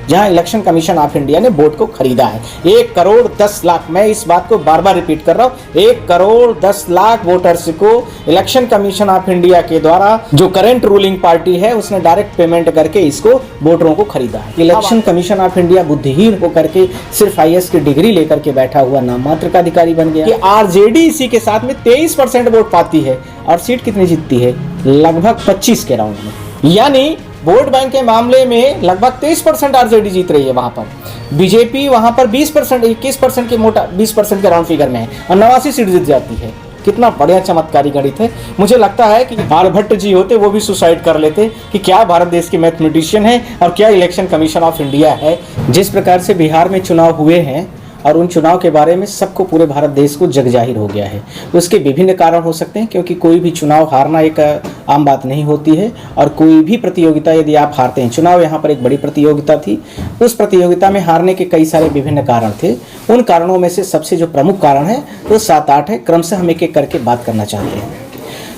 जहां election commission of India ने vote को खरीदा है। 1 करोड़ 10 लाख, मैं इस बात को बार बार रिपीट कर रहा हूं, 1 करोड़ 10 लाख वोटर्स को इलेक्शन कमीशन ऑफ इंडिया के द्वारा जो करंट रूलिंग पार्टी है उसने डायरेक्ट पेमेंट करके इसको वोटरों को खरीदा है। इलेक्शन कमीशन ऑफ इंडिया बुद्धिहीन होकर के सिर्फ IAS की डिग्री लेकर के बैठा हुआ नाम मात्र का अधिकारी बन गया कि RJD इसी के साथ में 23% वोट पाती है और सीट कितनी जीतती है, लगभग 25 के राउंड में। यानी वोट बैंक के मामले में लगभग 23% RJD जीत रही है। वहां पर बीजेपी वहां पर 20%, 21% के मोटा 20% के राउंड फिगर में है और 89 सीट जीत जाती है। कितना बढ़िया चमत्कारी गणित है। मुझे लगता है कि आर्यभट्ट जी होते वो भी सुसाइड कर लेते कि क्या भारत देश के मैथमेटिशियन है और क्या इलेक्शन कमीशन ऑफ इंडिया है। जिस प्रकार से बिहार में चुनाव हुए हैं और उन चुनाव के बारे में सबको, पूरे भारत देश को जग जाहिर हो गया है। उसके विभिन्न कारण हो सकते हैं, क्योंकि कोई भी चुनाव हारना एक आम बात नहीं होती है और कोई भी प्रतियोगिता यदि आप हारते हैं, चुनाव यहाँ पर एक बड़ी प्रतियोगिता थी, उस प्रतियोगिता में हारने के कई सारे विभिन्न कारण थे। उन कारणों में से सबसे जो प्रमुख कारण है वो 7-8 है। क्रमशः हम एक एक करके बात करना चाहते हैं।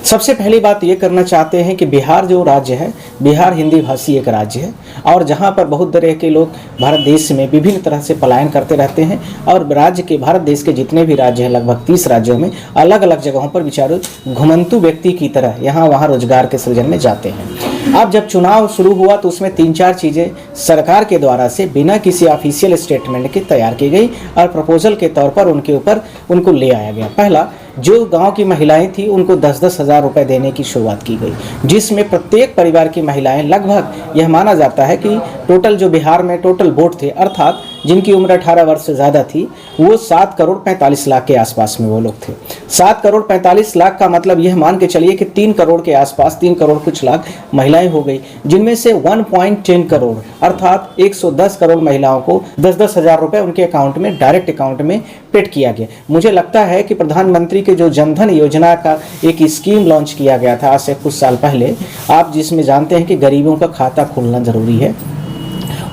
सबसे पहली बात ये करना चाहते हैं कि बिहार जो राज्य है, बिहार हिंदी भाषी एक राज्य है और जहाँ पर बहुत तरह के लोग भारत देश में विभिन्न तरह से पलायन करते रहते हैं और राज्य के, भारत देश के जितने भी राज्य हैं, लगभग 30 राज्यों में अलग अलग जगहों पर बेचारे घुमंतु व्यक्ति की तरह यहाँ वहाँ रोजगार के सृजन में जाते हैं। अब जब चुनाव शुरू हुआ तो उसमें 3-4 चीज़ें सरकार के द्वारा से बिना किसी ऑफिशियल स्टेटमेंट के तैयार की गई और प्रपोजल के तौर पर उनके ऊपर उनको ले आया गया। पहला, जो गांव की महिलाएं थी उनको 10-10 हज़ार रुपये देने की शुरुआत की गई, जिसमें प्रत्येक परिवार की महिलाएं, लगभग यह माना जाता है कि टोटल जो बिहार में टोटल वोट थे, अर्थात जिनकी उम्र 18 वर्ष से ज़्यादा थी, वो 7 करोड़ 45 लाख के आसपास में वो लोग थे। 7 करोड़ 45 लाख का मतलब यह मान के चलिए कि 3 करोड़ के आसपास, 3 करोड़ कुछ लाख महिलाएं हो गई, जिनमें से 1.10 करोड़ अर्थात 110 करोड़ महिलाओं को 10-10 हज़ार रुपये उनके अकाउंट में, डायरेक्ट अकाउंट में पेड किया गया। मुझे लगता है कि प्रधानमंत्री के जो जनधन योजना का एक स्कीम लॉन्च किया गया था आज से कुछ साल पहले, आप जिसमें जानते हैं कि गरीबों का खाता खोलना जरूरी है,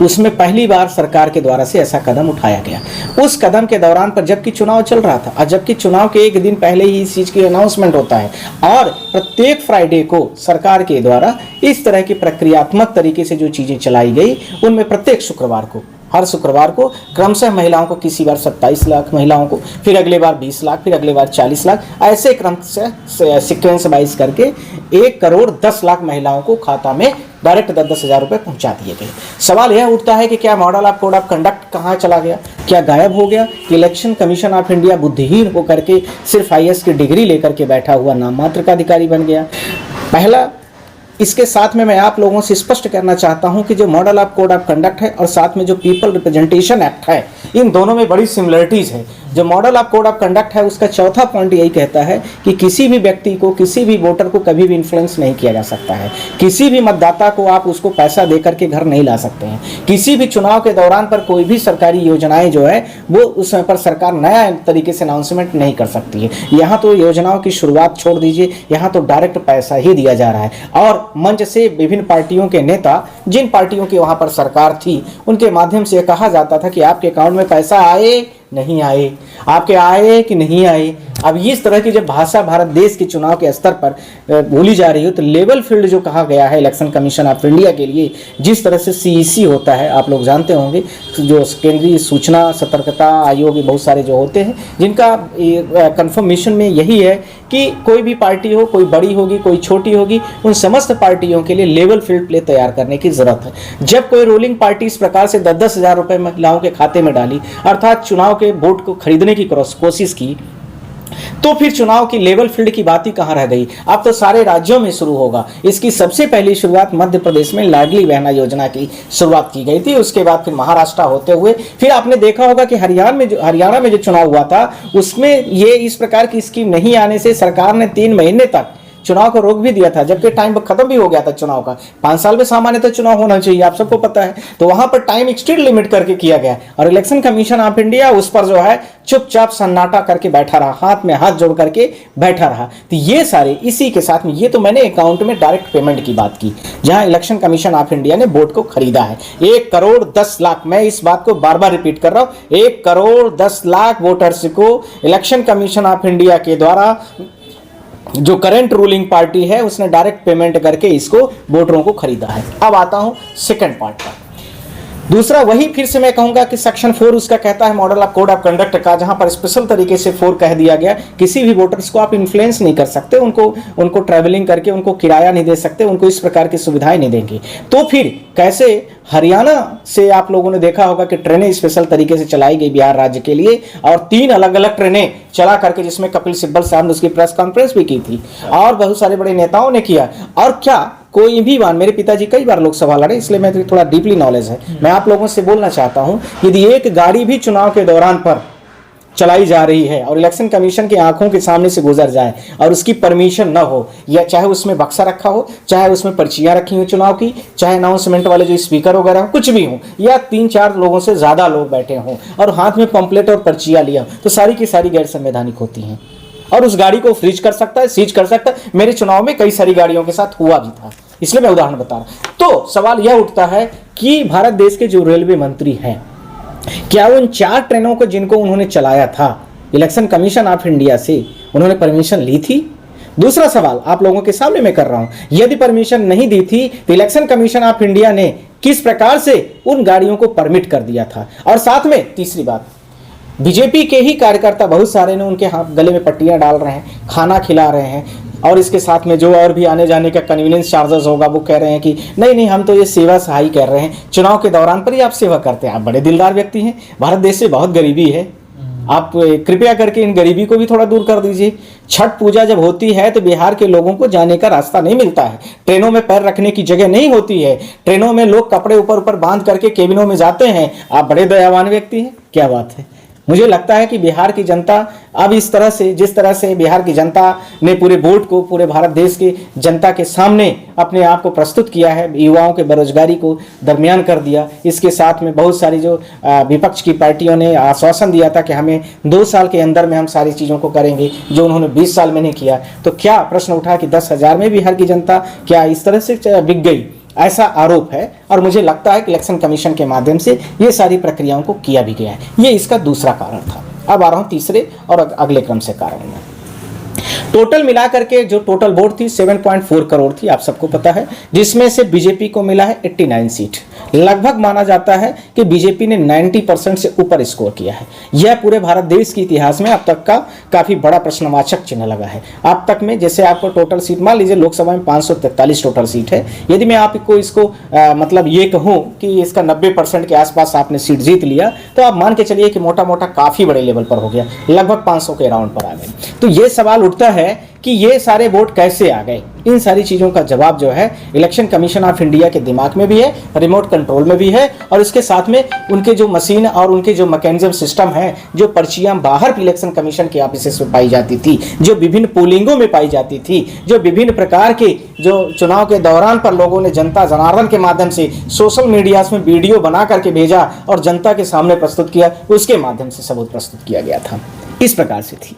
उसमें पहली बार सरकार के द्वारा से ऐसा कदम उठाया गया। उस कदम के दौरान पर जबकि चुनाव चल रहा था और जबकि चुनाव के एक दिन पहले ही इस चीज़ की अनाउंसमेंट होता है और प्रत्येक फ्राइडे को सरकार के द्वारा इस तरह की प्रक्रियात्मक तरीके से जो चीज़ें चलाई गई, उनमें प्रत्येक शुक्रवार को, हर शुक्रवार को क्रमशः महिलाओं को, किसी बार 27 लाख महिलाओं को, फिर अगले बार 20 लाख, फिर अगले बार 40 लाख, ऐसे क्रम से सीक्वेंस वाइज करके 1 करोड़ 10 लाख महिलाओं को खाता में डायरेक्ट 10-10 हज़ार रुपये पहुंचा दिए गए। सवाल यह उठता है कि क्या model of code of conduct कहाँ चला गया, क्या गायब हो गया? कि इलेक्शन कमीशन ऑफ इंडिया बुद्धिहीन होकर के सिर्फ IAS की डिग्री लेकर के बैठा हुआ नाम मात्र का अधिकारी बन गया। पहला, इसके साथ में मैं आप लोगों से स्पष्ट करना चाहता हूं कि जो model of code of conduct है और साथ में जो पीपल रिप्रेजेंटेशन एक्ट है, इन दोनों में बड़ी सिमिलरिटीज़ है। जो model of code of conduct है उसका चौथा पॉइंट यही कहता है कि किसी भी व्यक्ति को, किसी भी वोटर को कभी भी इन्फ्लुएंस नहीं किया जा सकता है। किसी भी मतदाता को आप उसको पैसा दे करके घर नहीं ला सकते हैं। किसी भी चुनाव के दौरान पर कोई भी सरकारी योजनाएं जो है वो उस समय पर सरकार नया तरीके से अनाउंसमेंट नहीं कर सकती है। यहाँ तो योजनाओं की शुरुआत छोड़ दीजिए, यहाँ तो डायरेक्ट पैसा ही दिया जा रहा है और मंच से विभिन्न पार्टियों के नेता, जिन पार्टियों की वहाँ पर सरकार थी, उनके माध्यम से कहा जाता था कि आपके अकाउंट में पैसा आए नहीं आए, आपके आए कि नहीं आए। अब इस तरह की जब भाषा भारत देश के चुनाव के स्तर पर बोली जा रही हो तो लेवल फील्ड जो कहा गया है इलेक्शन कमीशन ऑफ इंडिया के लिए, जिस तरह से CEC होता है, आप लोग जानते होंगे, जो केंद्रीय सूचना सतर्कता आयोग, बहुत सारे जो होते हैं जिनका कंफर्मेशन में यही है कि कोई भी पार्टी हो, कोई बड़ी होगी कोई छोटी होगी, उन समस्त पार्टियों के लिए लेवल फील्ड प्ले तैयार करने की जरूरत है। जब कोई रूलिंग पार्टी इस प्रकार से 10-10 हज़ार रुपये महिलाओं के खाते में डाली, अर्थात चुनाव के वोट को खरीदने की कोशिश की, तो फिर चुनाव की लेवल फील्ड की बात ही कहां रह गई। अब तो सारे राज्यों में शुरू होगा। इसकी सबसे पहली शुरुआत मध्य प्रदेश में लाडली बहना योजना की शुरुआत की गई थी, उसके बाद फिर महाराष्ट्र होते हुए फिर आपने देखा होगा कि हरियाणा में जो चुनाव हुआ था उसमें ये इस प्रकार की स्कीम नहीं आने से सरकार ने 3 महीने तक चुनाव को रोक भी दिया था, जबकि टाइम खत्म भी हो गया था चुनाव का। 5 साल में सामान्यतः चुनाव होना चाहिए, आप सबको पता है, तो वहां पर टाइम एक्सटेंड लिमिट करके किया गया और इलेक्शन कमीशन ऑफ इंडिया उस पर जो है चुपचाप सन्नाटा करके बैठा रहा, हाथ में हाथ जोड़ करके बैठा रहा। तो ये सारे इसी के साथ में, ये तो मैंने अकाउंट में डायरेक्ट पेमेंट की बात की, जहां इलेक्शन कमीशन ऑफ इंडिया ने वोट को खरीदा है। 1 करोड़ 10 लाख, मैं इस बात को बार बार रिपीट कर रहा हूं, 1 करोड़ 10 लाख वोटर्स को इलेक्शन कमीशन ऑफ इंडिया के द्वारा जो करंट रूलिंग पार्टी है उसने डायरेक्ट पेमेंट करके इसको वोटरों को खरीदा है। अब आता हूं सेकंड पार्ट पर। दूसरा वही फिर से मैं कहूंगा कि सेक्शन 4 उसका कहता है model of code of conduct का, जहां पर स्पेशल तरीके से 4 कह दिया गया, किसी भी वोटर्स को आप इन्फ्लुएंस नहीं कर सकते, उनको ट्रैवलिंग करके उनको किराया नहीं दे सकते, उनको इस प्रकार की सुविधाएं नहीं देंगे। तो फिर कैसे हरियाणा से आप लोगों ने देखा होगा कि ट्रेनें स्पेशल तरीके से चलाई गई बिहार राज्य के लिए, और 3 अलग अलग ट्रेनें चला करके, जिसमें कपिल सिब्बल साहब ने उसकी प्रेस कॉन्फ्रेंस भी की थी और बहुत सारे बड़े नेताओं ने किया। और क्या कोई भी बात, मेरे पिताजी कई बार लोकसभा लड़े, इसलिए मैं थोड़ा डीपली नॉलेज है, मैं आप लोगों से बोलना चाहता हूं, यदि एक गाड़ी भी चुनाव के दौरान पर चलाई जा रही है और इलेक्शन कमीशन की आंखों के सामने से गुजर जाए और उसकी परमिशन न हो, या चाहे उसमें बक्सा रखा हो, चाहे उसमें पर्चियां रखी हो चुनाव की, चाहे अनाउंसमेंट वाले जो स्पीकर वगैरह हो, कुछ भी हो, या 3-4 लोगों से ज्यादा लोग बैठे हों और हाथ में पंपलेट और पर्चियां लिया, तो सारी की सारी गैर संवैधानिक होती हैं और उस गाड़ी को फ्रीज कर सकता है, सीज कर सकता है। मेरे चुनाव में कई सारी गाड़ियों के साथ हुआ भी था, इसलिए मैं उदाहरण बता रहा हूं। तो सवाल यह उठता है कि भारत देश के जो रेलवे मंत्री हैं, क्या उन 4 ट्रेनों को जिनको उन्होंने चलाया था इलेक्शन कमीशन ऑफ इंडिया से, उन्होंने परमिशन ली थी? दूसरा सवाल आप लोगों के सामने मैं कर रहा हूं, यदि परमिशन नहीं दी थी तो इलेक्शन कमीशन ऑफ इंडिया ने किस प्रकार से उन गाड़ियों को परमिट कर दिया था? और साथ में तीसरी बात, बीजेपी के ही कार्यकर्ता बहुत सारे ने उनके हाथ गले में पट्टियां डाल रहे हैं, खाना खिला रहे हैं, और इसके साथ में जो और भी आने जाने का कन्वीनियंस चार्जेस होगा वो कह रहे हैं कि नहीं हम तो ये सेवा सहाय कर रहे हैं, चुनाव के दौरान पर ही आप सेवा करते हैं। आप बड़े दिलदार व्यक्ति हैं, भारत देश से बहुत गरीबी है, आप कृपया करके इन गरीबी को भी थोड़ा दूर कर दीजिए। छठ पूजा जब होती है तो बिहार के लोगों को जाने का रास्ता नहीं मिलता है, ट्रेनों में पैर रखने की जगह नहीं होती है, ट्रेनों में लोग कपड़े ऊपर ऊपर बांध करके केबिनों में जाते हैं। आप बड़े दयावान व्यक्ति हैं, क्या बात है। मुझे लगता है कि बिहार की जनता अब इस तरह से, जिस तरह से बिहार की जनता ने पूरे वोट को पूरे भारत देश की जनता के सामने अपने आप को प्रस्तुत किया है, युवाओं के बेरोजगारी को दरमियान कर दिया, इसके साथ में बहुत सारी जो विपक्ष की पार्टियों ने आश्वासन दिया था कि हमें 2 साल के अंदर में हम सारी चीज़ों को करेंगे, जो उन्होंने 20 साल में नहीं किया। तो क्या प्रश्न उठा कि 10,000 में बिहार की जनता क्या इस तरह से बिक गई? ऐसा आरोप है, और मुझे लगता है कि इलेक्शन कमीशन के माध्यम से ये सारी प्रक्रियाओं को किया भी गया है। ये इसका दूसरा कारण था। अब आ रहा हूं तीसरे और अगले क्रम से कारण में। टोटल मिलाकर के जो टोटल वोट थी 7.4 करोड़ थी, आप सबको पता है, जिसमें से बीजेपी को मिला है 89 सीट। लगभग माना जाता है कि बीजेपी ने 90% से ऊपर स्कोर किया है। यह पूरे भारत देश के इतिहास में अब तक का काफी बड़ा प्रश्नवाचक चिन्ह लगा है। अब तक में जैसे आपको टोटल सीट मान लीजिए लोकसभा में 543 टोटल सीट है, यदि मैं आपको इसको मतलब ये कहूँ कि इसका 90% के आसपास आपने सीट जीत लिया, तो आप मान के चलिए कि मोटा मोटा काफी बड़े लेवल पर हो गया, लगभग 500 के राउंड पर आ गए। तो ये सवाल उठता है कि ये सारे वोट कैसे आ गए? इन सारी चीजों का जवाब जो है इलेक्शन कमीशन ऑफ इंडिया के दिमाग में भी है, रिमोट कंट्रोल में भी है, और इसके साथ में उनके जो मशीन और उनके जो मैकेनिज्म सिस्टम है, जो पर्चियां बाहर इलेक्शन कमीशन के ऑफिस में पाई जाती थी, जो विभिन्न पोलिंगों में पाई जाती थी, जो विभिन्न प्रकार के जो चुनाव के दौरान पर लोगों ने जनता जनार्दन के माध्यम से सोशल मीडिया में वीडियो बना करके भेजा और जनता के सामने प्रस्तुत किया, उसके माध्यम से सबूत प्रस्तुत किया गया था। इस प्रकार से थी।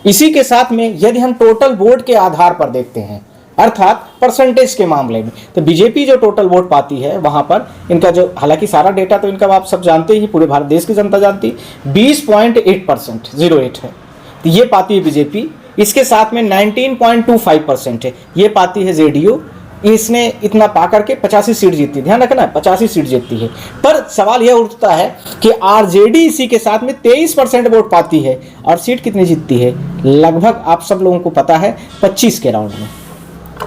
इसी के साथ में यदि हम टोटल वोट के आधार पर देखते हैं, अर्थात परसेंटेज के मामले में, तो बीजेपी जो टोटल वोट पाती है वहां पर इनका जो, हालांकि सारा डेटा तो इनका आप सब जानते ही, पूरे भारत देश की जनता जानती, 20.8% 08 है, तो ये पाती है बीजेपी। इसके साथ में 19.25% है, ये पाती है जेडीयू। इसने इतना पाकर के 85 सीट जीतती है, ध्यान रखना 85 सीट जीतती है। पर सवाल यह उठता है कि आरजेडी इसी के साथ में 23% वोट पाती है, और सीट कितनी जीतती है? लगभग आप सब लोगों को पता है 25 के राउंड में।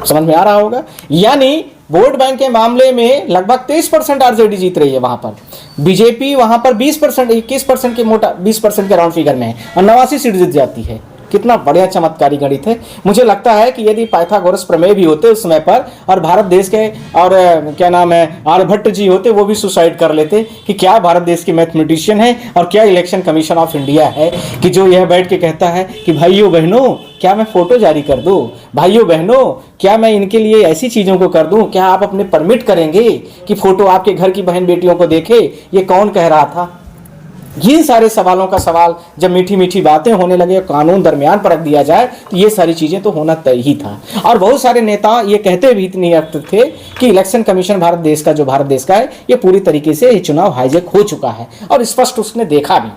समझ में आ रहा होगा, यानी वोट बैंक के मामले में लगभग 23% आरजेडी जीत रही है वहां पर, बीजेपी वहां पर 20%, 21% के मोटा 20% के राउंड फिगर में है, और 89 सीट जीत जाती है। कितना बढ़िया चमत्कारी गणित है। मुझे लगता है कि यदि पाइथागोरस प्रमेय भी होते उस समय पर, और भारत देश के और क्या नाम है आर्यभट्ट जी होते, वो भी सुसाइड कर लेते कि क्या भारत देश के मैथमेटिशियन है और क्या इलेक्शन कमीशन ऑफ इंडिया है कि जो यह बैठ के कहता है कि भाइयों बहनों क्या मैं फोटो जारी कर दूं, भाइयों बहनों क्या मैं इनके लिए ऐसी चीजों को कर दूं, क्या आप अपने परमिट करेंगे कि फोटो आपके घर की बहन बेटियों को देखे? ये कौन कह रहा था? ये सारे सवालों का सवाल जब मीठी मीठी बातें होने लगे, कानून दरमियान पर रख दिया जाए, तो ये सारी चीजें तो होना तय ही था। और बहुत सारे नेता ये कहते भी इतनी अर्थ थे कि इलेक्शन कमीशन भारत देश का, जो भारत देश का है, ये पूरी तरीके से ये चुनाव हाईजैक हो चुका है, और स्पष्ट उसने देखा भी।